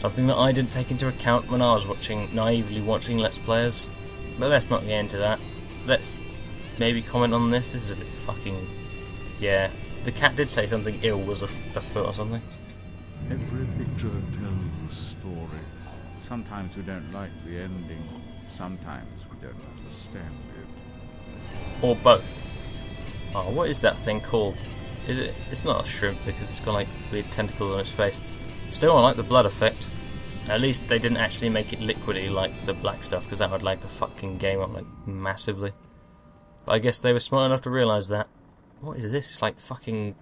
Something that I didn't take into account when I was naively watching Let's Players. But let's not get into that. Let's maybe comment on this. This is a bit fucking... yeah. The cat did say something ill was afoot or something. Every picture tells a story. Sometimes we don't like the ending. Sometimes we don't understand it. Or both. Oh, what is that thing called? Is it? It's not a shrimp because it's got like weird tentacles on its face. Still, I like the blood effect. At least they didn't actually make it liquidy like the black stuff, because that would like the fucking game up like massively. But I guess they were smart enough to realise that. What is this? It's like fucking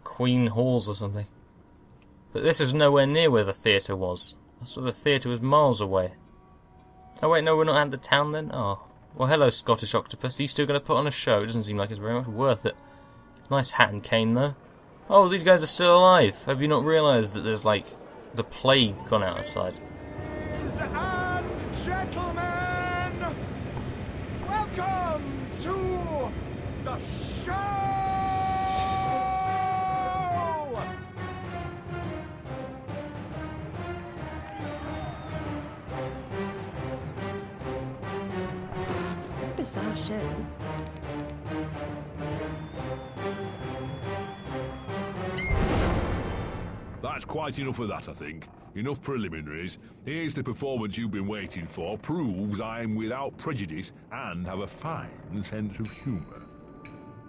Queen Halls or something. But this is nowhere near where the theatre was. I saw the theatre was miles away. Oh wait, no, we're not at the town then? Oh. Well, hello, Scottish Octopus. Are you still going to put on a show? It doesn't seem like it's very much worth it. Nice hat and cane, though. Oh, these guys are still alive. Have you not realised that there's, like, the plague gone outside? Ladies and gentlemen, welcome to the show! Bizarre show. That's quite enough of that, I think. Enough preliminaries. Here's the performance you've been waiting for. Proves I'm without prejudice and have a fine sense of humour.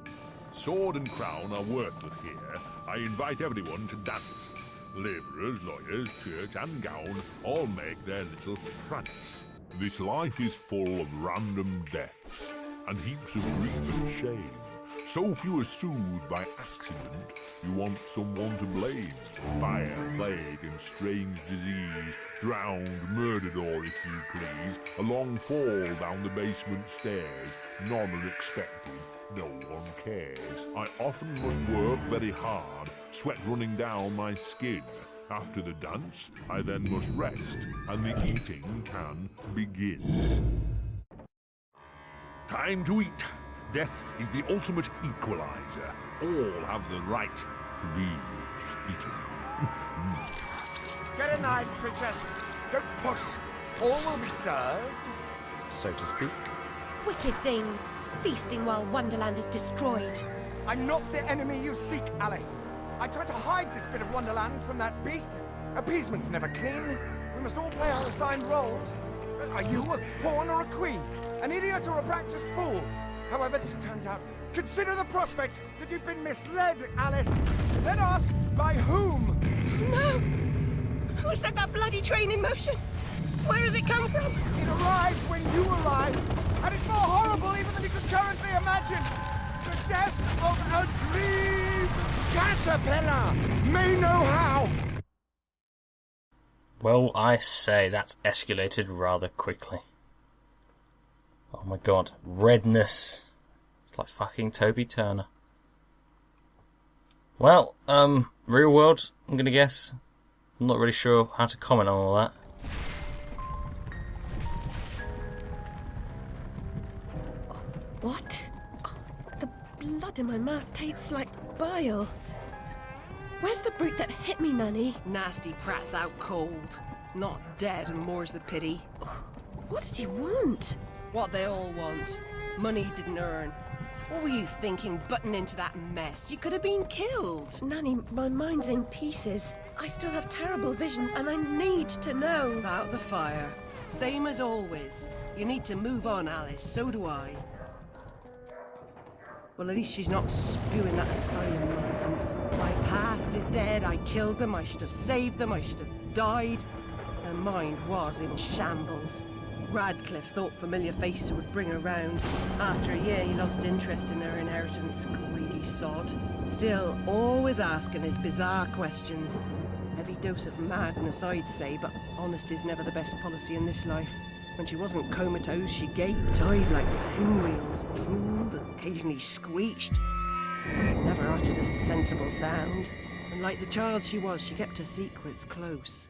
Sword and crown are worthless here. I invite everyone to dance. Labourers, lawyers, church and gown all make their little prance. This life is full of random deaths and heaps of grief and shame. So few are soothed by accident, you want someone to blame. Fire, plague and strange disease, drowned, murdered or, if you please, a long fall down the basement stairs. None are expected, no one cares. I often must work very hard, sweat running down my skin. After the dance, I then must rest, and the eating can begin. Time to eat. Death is the ultimate equalizer. All have the right to be eaten. Get a knife, princess. Don't push. All will be served. So to speak. Wicked thing. Feasting while Wonderland is destroyed. I'm not the enemy you seek, Alice. I tried to hide this bit of Wonderland from that beast. Appeasement's never clean. We must all play our assigned roles. Are you a pawn or a queen? An idiot or a practiced fool? However this turns out, consider the prospect that you've been misled, Alice. Then ask, by whom? No! Who set that bloody train in motion? Where has it come from? It arrived when you arrived, and it's more horrible even than you could currently imagine. The death of a dream caterpillar may know how. Well, I say that's escalated rather quickly. Oh my god, redness. It's like fucking Toby Turner. Well, real world, I'm gonna guess. I'm not really sure how to comment on all that. What? Oh, the blood in my mouth tastes like bile. Where's the brute that hit me, Nanny? Nasty prat's out cold. Not dead, and more's the pity. What did he want? What they all want. Money he didn't earn. What were you thinking, butting into that mess? You could have been killed. Nanny, my mind's in pieces. I still have terrible visions, and I need to know. About the fire. Same as always. You need to move on, Alice. So do I. Well, at least she's not spewing that asylum nonsense. My past is dead. I killed them. I should have saved them. I should have died. Her mind was in shambles. Radcliffe thought familiar faces would bring her round. After a year, he lost interest in her inheritance. Greedy sod. Still, always asking his bizarre questions. Heavy dose of madness, I'd say, but honesty's never the best policy in this life. When she wasn't comatose, she gaped, eyes like pinwheels, drooled, occasionally screeched. Never uttered a sensible sound. And like the child she was, she kept her secrets close.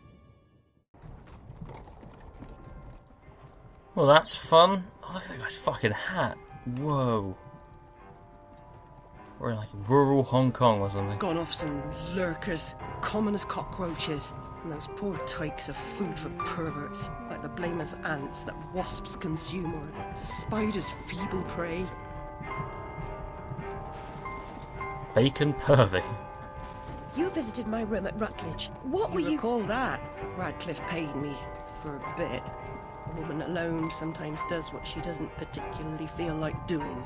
Well, that's fun. Oh, look at that guy's fucking hat. Whoa. We're in like rural Hong Kong or something. Gone off some lurkers, common as cockroaches. And those poor tykes are food for perverts, like the blameless ants that wasps consume or spiders' feeble prey. Bacon pervy. You visited my room at Rutledge. What were you... Recall that? Radcliffe paid me for a bit. A woman alone sometimes does what she doesn't particularly feel like doing,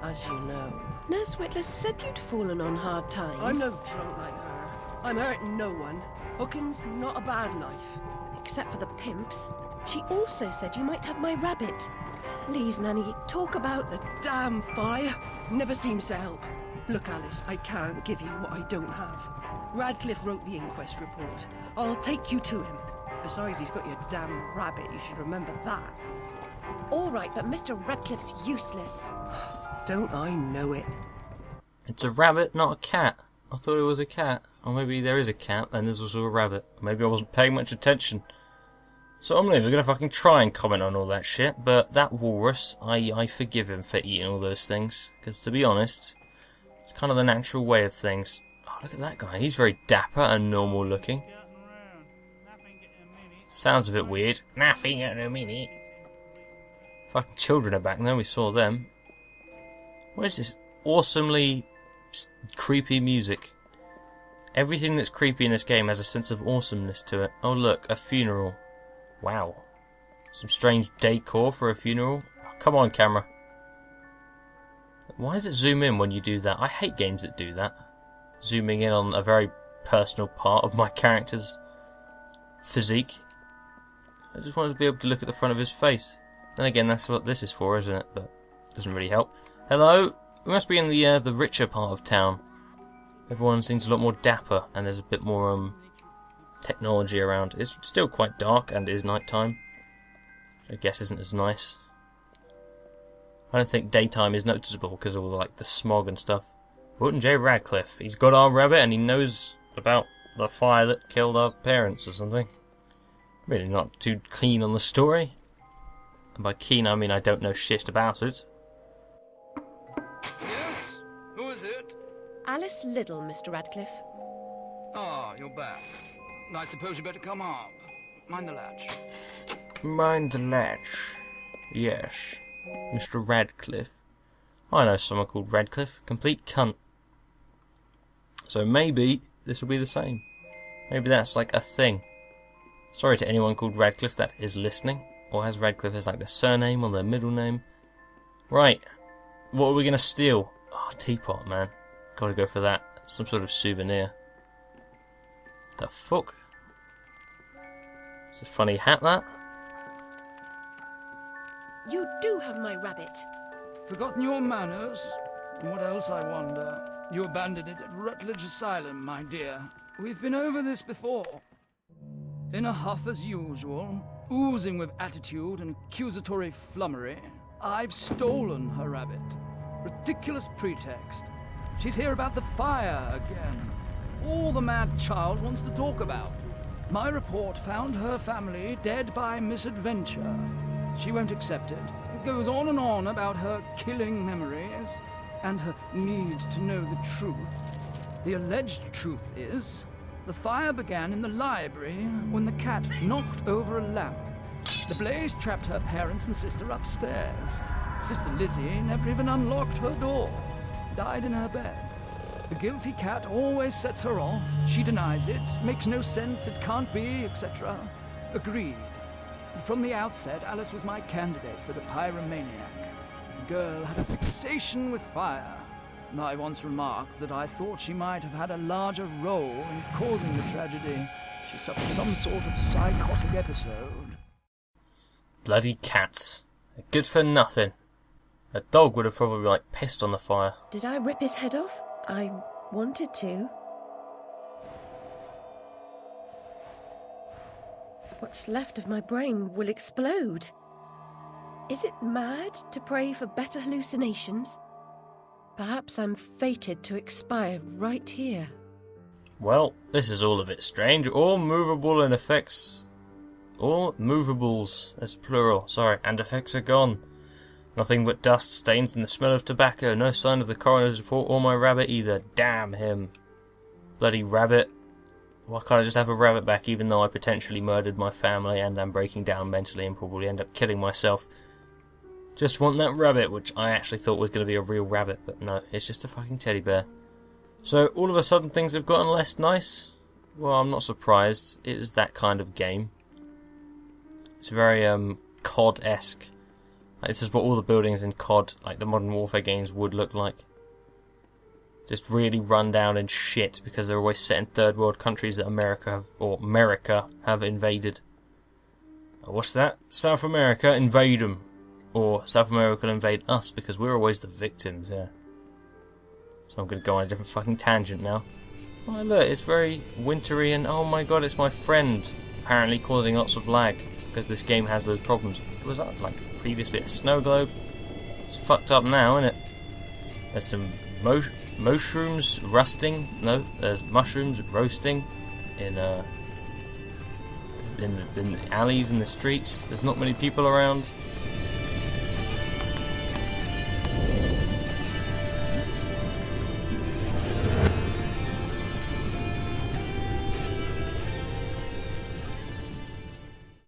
as you know. Nurse Whitler said you'd fallen on hard times. I'm no drunk like her. I'm hurting no one. Hooking's not a bad life. Except for the pimps. She also said you might have my rabbit. Please, Nanny, talk about the... Damn fire never seems to help. Look, Alice, I can't give you what I don't have. Radcliffe wrote the inquest report. I'll take you to him. Besides, he's got your damn rabbit. You should remember that. All right, but Mr. Radcliffe's useless. Don't I know it? It's a rabbit, not a cat. I thought it was a cat. Or maybe there is a cat and there's also a rabbit. Maybe I wasn't paying much attention. So I'm never going to fucking try and comment on all that shit, but that walrus, I forgive him for eating all those things. Because to be honest, it's kind of the natural way of things. Oh, look at that guy. He's very dapper and normal looking. Sounds a bit weird. Nothing in a minute. Fucking children are back there, we saw them. What is this awesomely creepy music? Everything that's creepy in this game has a sense of awesomeness to it. Oh look, a funeral. Wow. Some strange decor for a funeral. Oh, come on, camera. Why does it zoom in when you do that? I hate games that do that. Zooming in on a very personal part of my character's physique. I just wanted to be able to look at the front of his face. Then again, that's what this is for, isn't it? But it doesn't really help. Hello? We must be in the richer part of town. Everyone seems a lot more dapper, and there's a bit more technology around. It's still quite dark, and it is night time. I guess isn't as nice. I don't think daytime is noticeable because of all like the smog and stuff. Wouldn't J. Radcliffe? He's got our rabbit, and he knows about the fire that killed our parents or something. Really not too keen on the story. And by keen I mean I don't know shit about it. Yes? Who is it? Alice Liddell, Mr. Radcliffe. Ah, you're back. I suppose you better come up. Mind the latch. Mind the latch. Yes. Mr. Radcliffe. I know someone called Radcliffe. Complete cunt. So maybe this will be the same. Maybe that's like a thing. Sorry to anyone called Radcliffe that is listening. Or has Radcliffe as like their surname or their middle name. Right. What are we going to steal? Oh, teapot, man. Gotta go for that. Some sort of souvenir. The fuck? It's a funny hat, that. You do have my rabbit. Forgotten your manners? What else, I wonder? You abandoned it at Rutledge Asylum, my dear. We've been over this before. In a huff as usual, oozing with attitude and accusatory flummery, I've stolen her rabbit. Ridiculous pretext. She's here about the fire again. All the mad child wants to talk about. My report found her family dead by misadventure. She won't accept it. It goes on and on about her killing memories and her need to know the truth. The alleged truth is, the fire began in the library when the cat knocked over a lamp. The blaze trapped her parents and sister upstairs. Sister Lizzie never even unlocked her door. Died in her bed. The guilty cat always sets her off. She denies it, makes no sense, it can't be, etc. Agreed. From the outset, Alice was my candidate for the pyromaniac. The girl had a fixation with fire. I once remarked that I thought she might have had a larger role in causing the tragedy. She suffered some sort of psychotic episode. Bloody cats. They're good for nothing. A dog would have probably like pissed on the fire. Did I rip his head off? I wanted to. What's left of my brain will explode. Is it mad to pray for better hallucinations? Perhaps I'm fated to expire right here. Well, this is all a bit strange. All movable and effects... All movables, that's plural, sorry, and effects are gone. Nothing but dust, stains and the smell of tobacco. No sign of the coroner's report or my rabbit either. Damn him. Bloody rabbit. Why can't I just have a rabbit back even though I potentially murdered my family and am breaking down mentally and probably end up killing myself? Just want that rabbit, which I actually thought was going to be a real rabbit, but no, it's just a fucking teddy bear. So all of a sudden things have gotten less nice? Well, I'm not surprised. It is that kind of game. It's very COD-esque. Like, this is what all the buildings in COD, like the Modern Warfare games, would look like. Just really run down and shit because they're always set in third world countries that America have invaded. Oh, what's that? South America, invade them. Or South America will invade us because we're always the victims, yeah. So I'm going to go on a different fucking tangent now. Oh look, it's very wintry and oh my god, it's my friend. Apparently causing lots of lag because this game has those problems. Was that like previously a snow globe? It's fucked up now, isn't it? There's some mushrooms rusting. No, there's mushrooms roasting in the alleys in the streets. There's not many people around.